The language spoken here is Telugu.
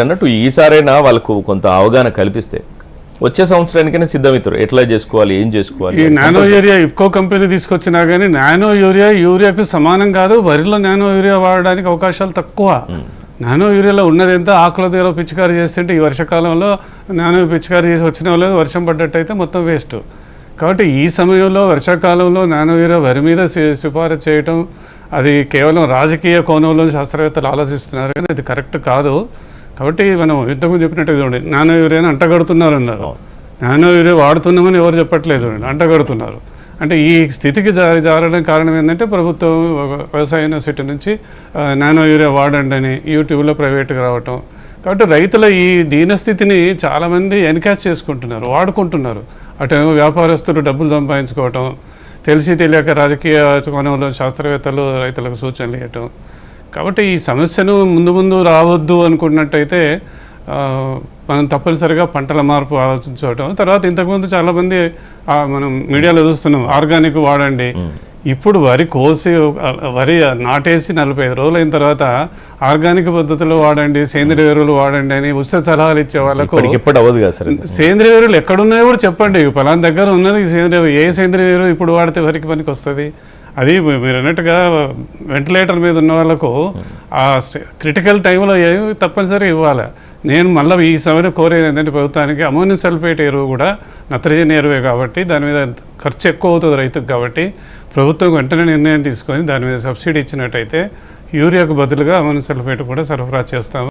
అన్నట్టు ఈసారైనా వాళ్ళకు కొంత అవగాహన కల్పిస్తే వచ్చే సంవత్సరానికైనా సిద్ధమవుతారు. ఎట్లా చేసుకోవాలి, ఏం చేసుకోవాలి. ఈ నానో యూరియా ఇఫ్కో కంపెనీ తీసుకొచ్చినా కానీ నానో యూరియాకు సమానం కాదు. వరిలో నానో యూరియా వాడడానికి అవకాశాలు తక్కువ. నానో యూరియాలో ఉన్నది ఎంత, ఆకుల దగ్గర పిచికారీ చేస్తుంటే ఈ వర్షాకాలంలో నానో పిచికారీ చేసి వచ్చిన వాళ్ళు వర్షం పడ్డట్టయితే మొత్తం వేస్ట్. కాబట్టి ఈ సమయంలో వర్షాకాలంలో నానో యూరియా వరి మీద సిఫారసు చేయటం అది కేవలం రాజకీయ కోణంలో శాస్త్రవేత్తలు ఆలోచిస్తున్నారు, కానీ అది కరెక్ట్ కాదు. కాబట్టి మనం ఇంతకుముందు చెప్పినట్టుగా చూడండి, నానో యూరియాని అంటగడుతున్నారు అన్నారు. నానో యూరియా వాడుతున్నామని ఎవరు చెప్పట్లేదు, అంటగడుతున్నారు. అంటే ఈ స్థితికి జారడానికి కారణం ఏంటంటే ప్రభుత్వం వ్యవసాయ యూనివర్సిటీ నుంచి నానో యూరియా వాడండి అని యూట్యూబ్లో ప్రైవేట్గా రావటం. కాబట్టి రైతుల ఈ దీనస్థితిని చాలామంది ఎన్కాష్ చేసుకుంటున్నారు, వాడుకుంటున్నారు. అటేమో వ్యాపారస్తులు డబ్బులు సంపాదించుకోవటం, తెలిసి తెలియక రాజకీయ కోణంలో శాస్త్రవేత్తలు రైతులకు సూచనలు ఇవ్వటం. కాబట్టి ఈ సమస్యను ముందు రావద్దు అనుకున్నట్టయితే మనం తప్పనిసరిగా పంటల మార్పు ఆలోచించుకోవటం. తర్వాత ఇంతకుముందు చాలామంది మనం మీడియాలో చూస్తున్నాం, ఆర్గానిక్ వాడండి. ఇప్పుడు వరి కోసి వరి నాటేసి 45 రోజులు అయిన తర్వాత ఆర్గానిక్ పద్ధతిలో వాడండి, సేంద్రియ ఎరువులు వాడండి అని ఉచిత సలహాలు ఇచ్చే వాళ్ళకు సేంద్రియ ఎరువులు ఎక్కడున్నాయో కూడా చెప్పండి. ఫలానా దగ్గర ఉన్నది ఏ సేంద్రియ ఎరువు ఇప్పుడు వాడితే వరికి పనికి వస్తుంది. అది మీరు అన్నట్టుగా వెంటిలేటర్ మీద ఉన్న వాళ్ళకు ఆ క్రిటికల్ టైంలో తప్పనిసరి ఇవ్వాలి. నేను మళ్ళీ ఈ సమయంలో కోరేది ఏంటంటే ప్రభుత్వానికి అమోనియం సల్ఫేట్ ఎరువు కూడా నత్రజని ఎరువే కాబట్టి దాని మీద ఖర్చు ఎక్కువ అవుతుంది రైతుకు. కాబట్టి ప్రభుత్వం వెంటనే నిర్ణయం తీసుకొని దాని మీద సబ్సిడీ ఇచ్చినట్టయితే యూరియాకు బదులుగా అమోనియం సల్ఫేట్ కూడా సరఫరా చేస్తాము.